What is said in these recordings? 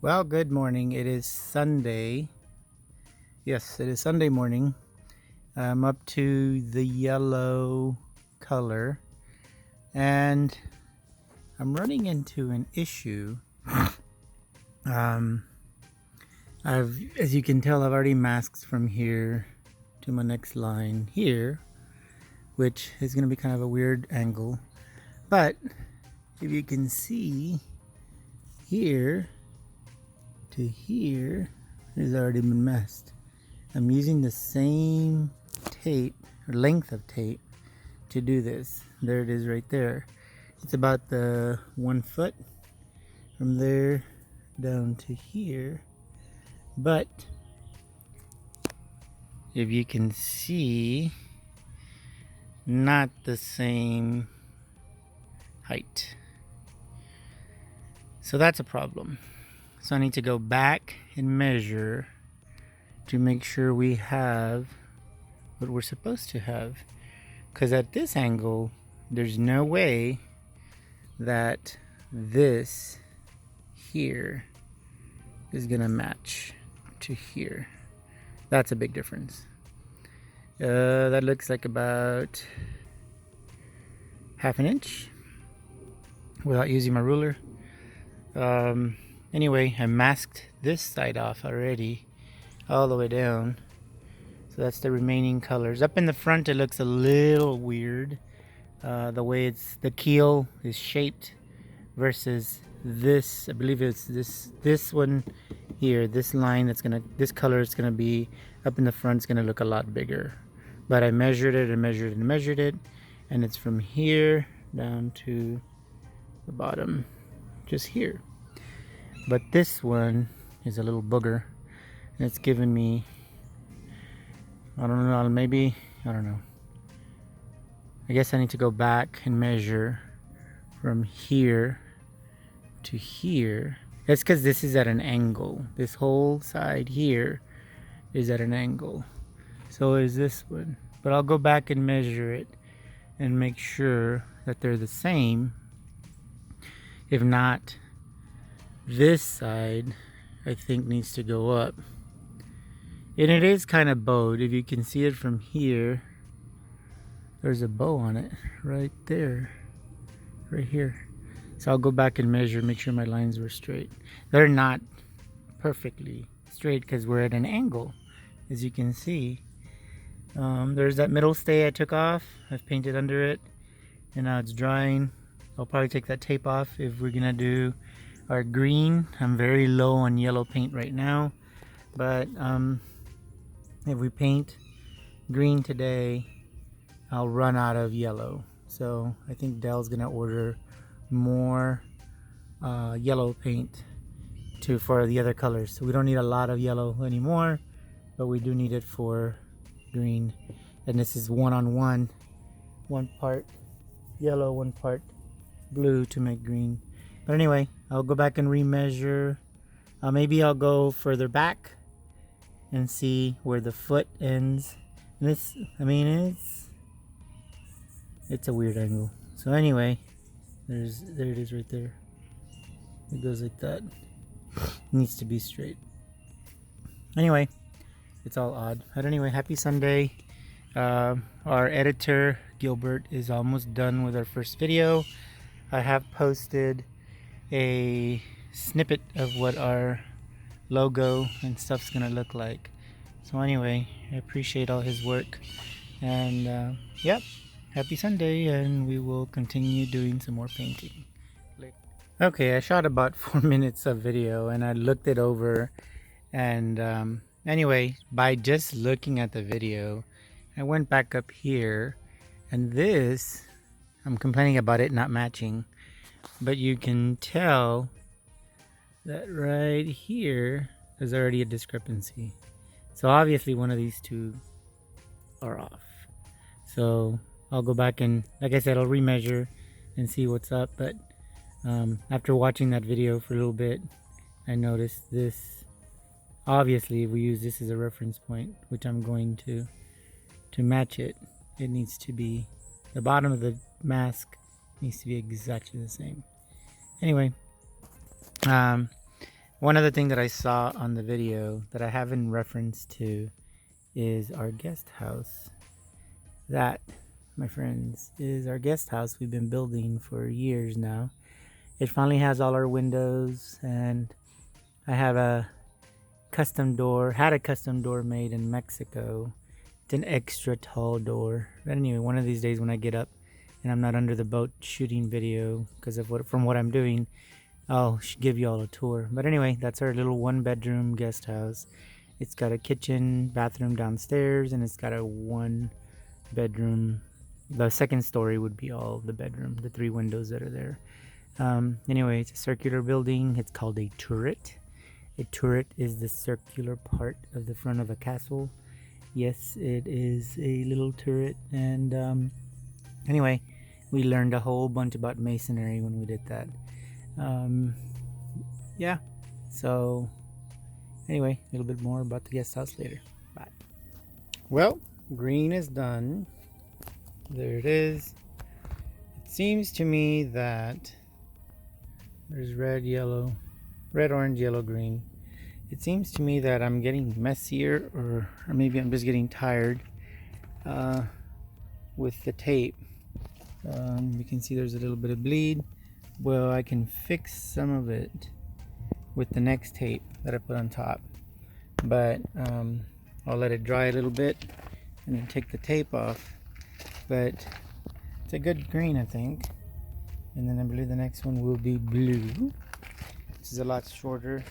Well, good morning. It is Sunday. Yes, it is Sunday morning. I'm up to the yellow color and I'm running into an issue. As you can tell, I've already masked from here to my next line here, which is going to be kind of a weird angle. But if you can see here to here, it's already been masked. I'm using the same tape or length of tape to do this. There it is right there. It's about the 1 foot from there down to here. But if you can see, not the same height. So that's a problem. So I need to go back and measure to make sure we have what we're supposed to have. Because at this angle, there's no way that this here is gonna match to here. That's a big difference. That looks like about ½ an inch without using my ruler. Anyway, I masked this side off already all the way down, so that's the remaining colors. Up in the front it looks a little weird, the way the keel is shaped versus this. I believe it's this one here, this line this color is gonna be up in the front, is gonna look a lot bigger. But I measured it and measured it and measured it, and it's from here down to the bottom, just here. But this one is a little booger, and it's giving me, I don't know, maybe, I don't know. I guess I need to go back and measure from here to here. That's because this is at an angle. This whole side here is at an angle. So is this one. But I'll go back and measure it and make sure that they're the same. If not, this side I think needs to go up. And it is kind of bowed. If you can see it from here, there's a bow on it right there, right here. So I'll go back and measure, make sure my lines were straight. They're not perfectly straight because we're at an angle, as you can see. There's that middle stay I took off. I've painted under it, and now it's drying. I'll probably take that tape off if we're gonna do our green. I'm very low on yellow paint right now, but if we paint green today, I'll run out of yellow. So I think Dell's gonna order more yellow paint for the other colors. So we don't need a lot of yellow anymore, but we do need it for green. And this is one part yellow, 1 part blue to make green. But anyway, I'll go back and remeasure. Maybe I'll go further back and see where the foot ends. And this, I mean, it's a weird angle. So anyway, there it is right there. It goes like that. It needs to be straight. Anyway, it's all odd. But anyway, happy Sunday. Our editor Gilbert is almost done with our first video. I have posted a snippet of what our logo and stuff's gonna look like. So anyway, I appreciate all his work, and yep, happy Sunday, and we will continue doing some more painting. Okay, I shot about 4 minutes of video and I looked it over, and anyway, by just looking at the video, I went back up here, and this, I'm complaining about it not matching, but you can tell that right here there's already a discrepancy. So obviously one of these two are off. So I'll go back and, like I said, I'll remeasure and see what's up. But after watching that video for a little bit, I noticed this. Obviously, if we use this as a reference point, which I'm going to match it, it needs to be, the bottom of the mask needs to be exactly the same. Anyway, One other thing that I saw on the video that I have in reference to is our guest house. That, my friends, is our guest house we've been building for years now. It finally has all our windows, and I have a had a custom door made in Mexico. It's an extra tall door. But anyway, one of these days when I get up and I'm not under the boat shooting video because of from what I'm doing, I'll give you all a tour. But anyway, that's our little 1-bedroom guest house. It's got a kitchen, bathroom downstairs, and it's got a 1-bedroom. The second story would be all the bedroom, the 3 windows that are there. Anyway, it's a circular building. It's called a turret. A turret is the circular part of the front of a castle. Yes, it is a little turret. And anyway, we learned a whole bunch about masonry when we did that. Yeah, so anyway, a little bit more about the guest house later. Bye. Well, green is done. There it is. It seems to me that there's red, orange, yellow, green. It seems to me that I'm getting messier, or maybe I'm just getting tired with the tape. You can see there's a little bit of bleed. Well, I can fix some of it with the next tape that I put on top, but I'll let it dry a little bit and then take the tape off. But it's a good green, I think. And then I believe the next one will be blue. This is a lot shorter.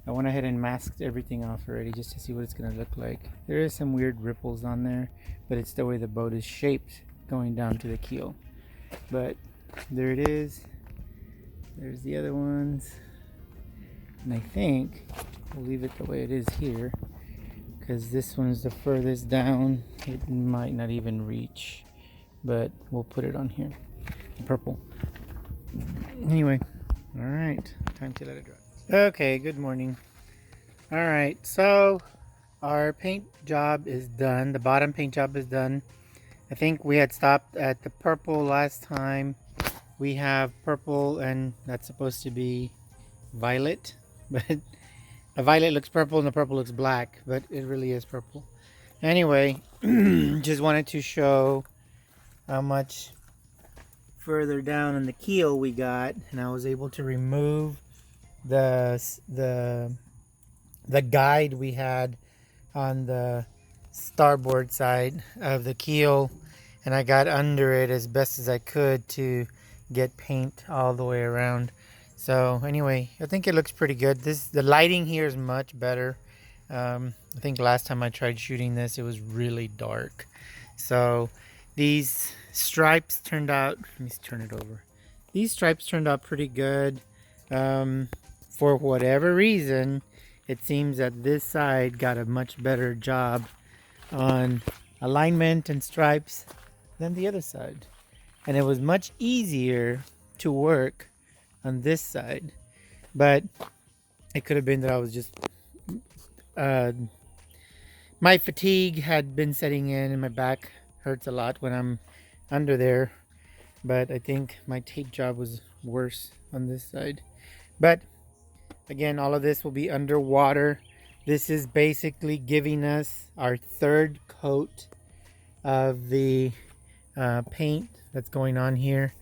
I went ahead and masked everything off already just to see what it's going to look like. There is some weird ripples on there, but it's the way the boat is shaped going down to the keel. But there it is. There's the other ones. And I think we'll leave it the way it is here, because this one's the furthest down. It might not even reach, but we'll put it on here. Purple. Anyway, all right, time to let it dry. Okay, good morning. All right, so our paint job is done. The bottom paint job is done. I think we had stopped at the purple last time. We have purple, and that's supposed to be violet, but a violet looks purple and the purple looks black, but it really is purple. Anyway, just wanted to show how much further down in the keel we got, and I was able to remove the guide we had on the starboard side of the keel, and I got under it as best as I could to get paint all the way around. So anyway, I think it looks pretty good. The lighting here is much better. I think last time I tried shooting this, it was really dark. So these stripes turned out, let me turn it over. These stripes turned out pretty good. For whatever reason, it seems that this side got a much better job on alignment and stripes than the other side. And it was much easier to work on this side. But it could have been that I was just my fatigue had been setting in and my back hurts a lot when I'm under there. But I think my tape job was worse on this side. But again, all of this will be underwater. This is basically giving us our 3rd coat of the paint that's going on here.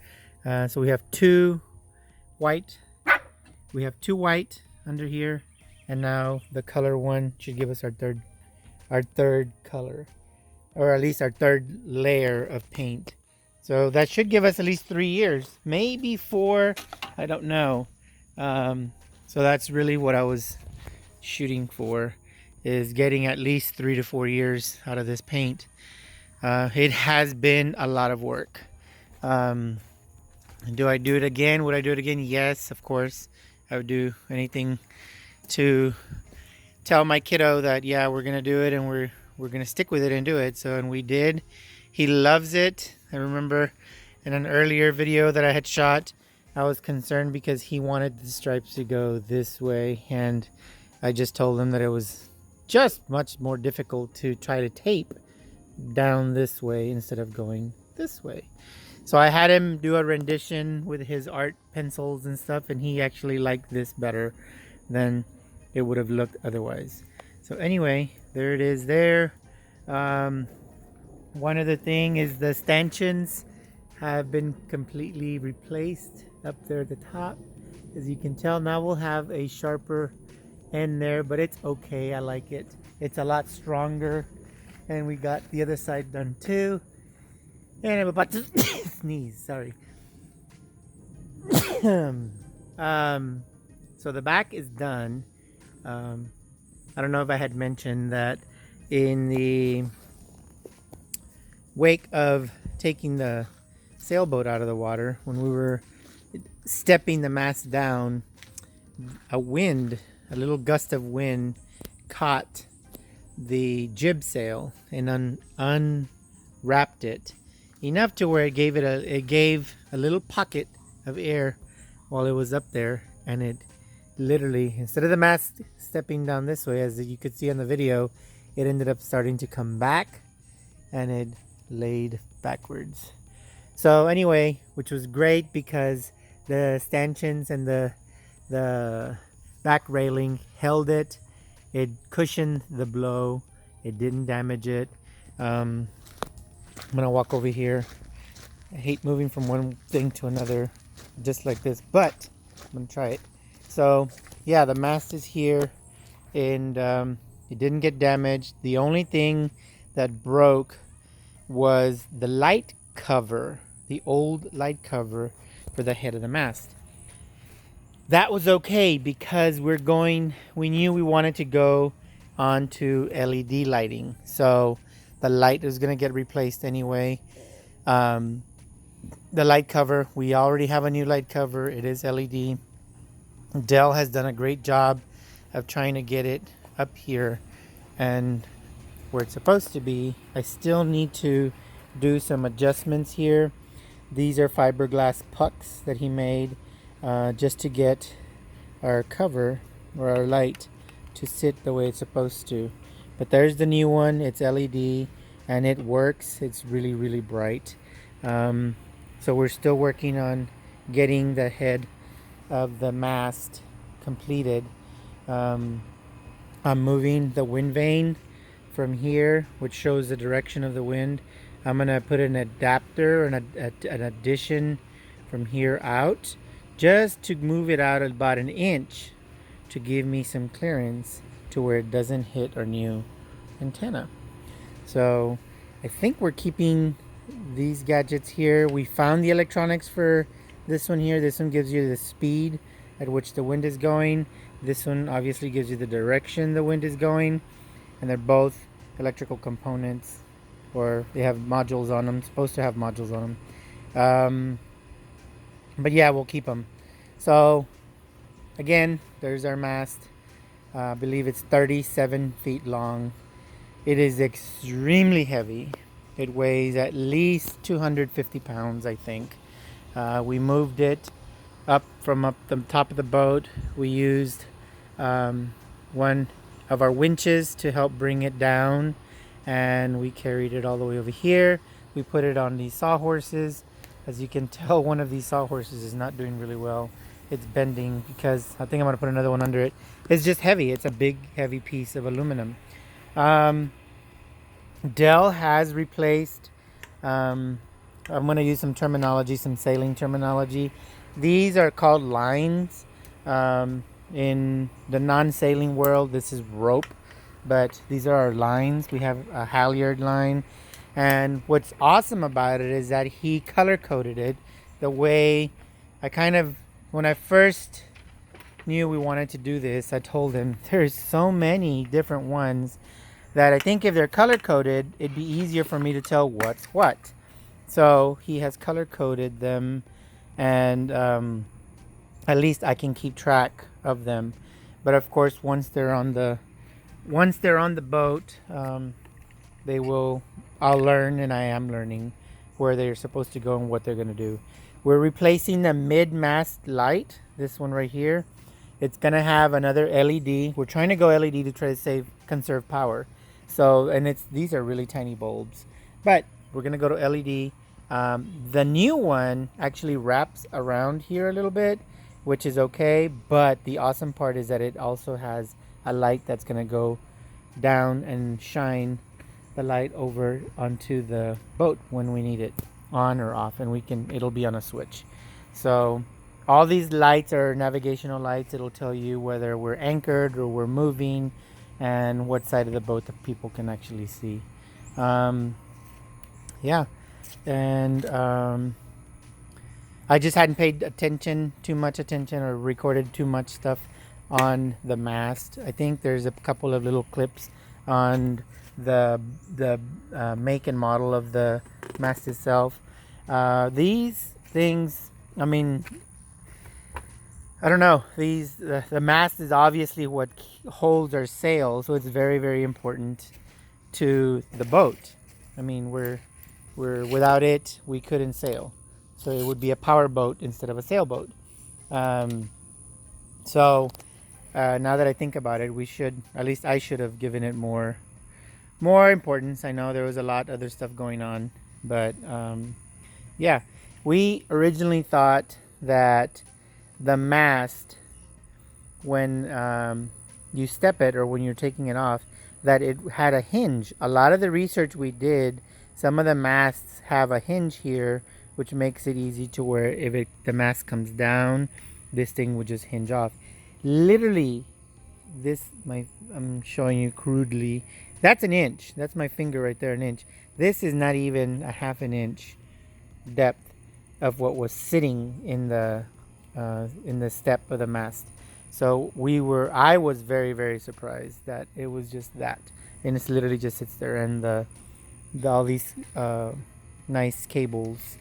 So we have 2 white. We have 2 white under here, and now the color one should give us our third color, or at least our 3rd layer of paint. So that should give us at least 3 years, maybe 4. I don't know. So that's really what I was shooting for, is getting at least 3 to 4 years out of this paint. It has been a lot of work. Do I do it again? Would I do it again? Yes, of course. I would do anything to tell my kiddo that, yeah, we're gonna do it, and we're gonna stick with it and do it. So, and we did. He loves it. I remember in an earlier video that I had shot, I was concerned because he wanted the stripes to go this way, and I just told him that it was just much more difficult to try to tape down this way instead of going this way. So I had him do a rendition with his art pencils and stuff, and he actually liked this better. than it would have looked otherwise. So anyway, there it is there. One other thing is the stanchions have been completely replaced up there at the top. As you can tell, now we'll have a sharper end there, but it's okay. I like it. It's a lot stronger. And we got the other side done too. And I'm about to sneeze, sorry. So the back is done. I don't know if I had mentioned that in the wake of taking the sailboat out of the water, when we were stepping the mast down, a little gust of wind caught the jib sail and unwrapped it enough to where it gave a little pocket of air while it was up there, and it literally, instead of the mast stepping down this way, as you could see on the video, it ended up starting to come back and it laid backwards. So anyway, which was great because the stanchions and the back railing held it. It cushioned the blow. It didn't damage it. I'm gonna walk over here. I hate moving from one thing to another just like this, but I'm gonna try it. So yeah, the mast is here, and it didn't get damaged. The only thing that broke was the light cover, the old light cover for the head of the mast. That was okay because we knew we wanted to go onto LED lighting. So the light is going to get replaced anyway. The light cover, we already have a new light cover. It is LED. Dell has done a great job of trying to get it up here and where it's supposed to be. I still need to do some adjustments here. These are fiberglass pucks that he made just to get our cover or our light to sit the way it's supposed to. But there's the new one. It's LED and it works. It's really, really bright. So we're still working on getting the head of the mast completed. I'm moving the wind vane from here, which shows the direction of the wind. I'm gonna put an adapter and an addition from here out, just to move it out about an inch to give me some clearance to where it doesn't hit our new antenna. So I think we're keeping these gadgets here. We found the electronics for this one here. This one gives you the speed at which the wind is going. This one obviously gives you the direction the wind is going, and they're both electrical components, or they have modules on them, supposed to have modules on them. But yeah, we'll keep them. So again, there's our mast. I believe it's 37 feet long. It is extremely heavy. It weighs at least 250 pounds, I think. We moved it up from the top of the boat. We used one of our winches to help bring it down, and we carried it all the way over here. We put it on these sawhorses. As you can tell, one of these sawhorses is not doing really well. It's bending because I think I'm going to put another one under it. It's just heavy. It's a big, heavy piece of aluminum. Dell has replaced, I'm going to use some terminology, some sailing terminology. These are called lines. In the non-sailing world, this is rope, but these are our lines. We have a halyard line, and what's awesome about it is that he color-coded it the way when I first knew we wanted to do this, I told him there's so many different ones that I think if they're color-coded, it'd be easier for me to tell what's what. So he has color-coded them, and at least I can keep track of them. But of course, once they're on the boat, I'll learn, and I am learning where they're supposed to go and what they're going to do. We're replacing the mid-mast light, this one right here. It's going to have another LED. We're trying to go LED to try to conserve power. So, and these are really tiny bulbs, but we're going to go to LED. The new one actually wraps around here a little bit, which is okay, but the awesome part is that it also has a light that's going to go down and shine the light over onto the boat when we need it on or off, and it'll be on a switch. So all these lights are navigational lights. It'll tell you whether we're anchored or we're moving and what side of the boat the people can actually see. Yeah, and I just hadn't paid too much attention or recorded too much stuff on the mast. I think there's a couple of little clips on the make and model of the mast itself. These things, I mean, I don't know. The mast is obviously what holds our sail, so it's very, very important to the boat. I mean, we're without it, we couldn't sail. So it would be a power boat instead of a sailboat. So now that I think about it, at least I should have given it more importance. I know there was a lot of other stuff going on, but yeah, we originally thought that the mast, when you step it or when you're taking it off, that it had a hinge. A lot of the research we did, some of the masts have a hinge here, which makes it easy to where if the mast comes down, this thing would just hinge off. Literally, I'm showing you crudely. That's an inch. That's my finger right there, an inch. This is not even a half an inch depth of what was sitting in the step of the mast. So I was very, very surprised that it was just that, and it's literally just sits there, and all these nice cables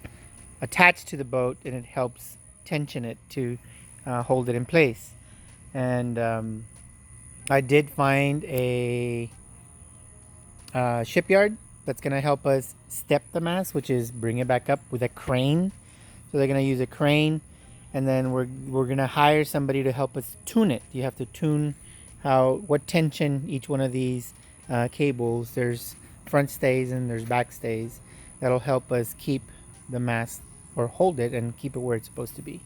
attached to the boat, and it helps tension it to hold it in place. And I did find a shipyard that's going to help us step the mast, which is bring it back up with a crane. So they're going to use a crane, and then we're going to hire somebody to help us tune it. You have to tune what tension each one of these cables. There's front stays and there's back stays. That'll help us keep the mast, or hold it and keep it where it's supposed to be.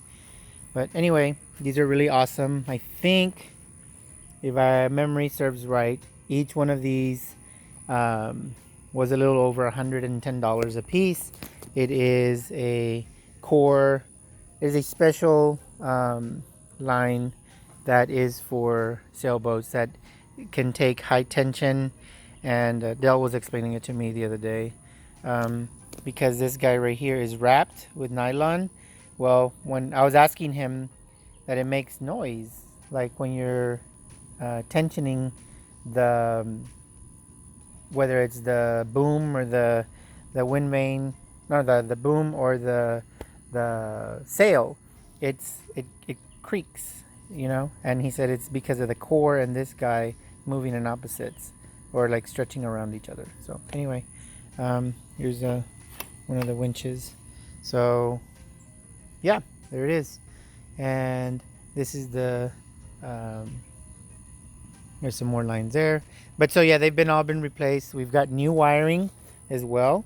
But anyway, these are really awesome. I think, if my memory serves right, each one of these was a little over $110 a piece. It is a core. It is a special line that is for sailboats that can take high tension. And Dell was explaining it to me the other day. Because this guy right here is wrapped with nylon. Well, when I was asking him that it makes noise, like when you're tensioning whether it's the boom or the wind vane, no, the boom or the sail, it creaks, And he said it's because of the core and this guy moving in opposites, or like stretching around each other. So anyway, here's one of the winches. So yeah, there it is. And this is there's some more lines there. But so yeah, they've all been replaced. We've got new wiring as well.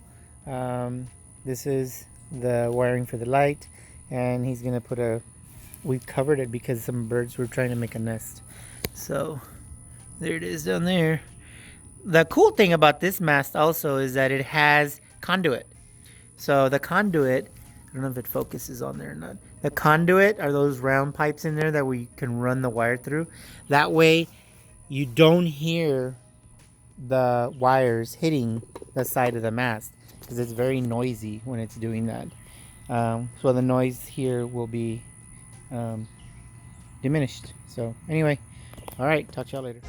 This is the wiring for the light, and he's gonna we covered it because some birds were trying to make a nest. So there it is down there. The cool thing about this mast also is that it has conduit. So the conduit, I don't know if it focuses on there or not. The conduit are those round pipes in there that we can run the wire through. That way you don't hear the wires hitting the side of the mast, because it's very noisy when it's doing that. So the noise here will be diminished. So anyway, all right, talk to y'all later.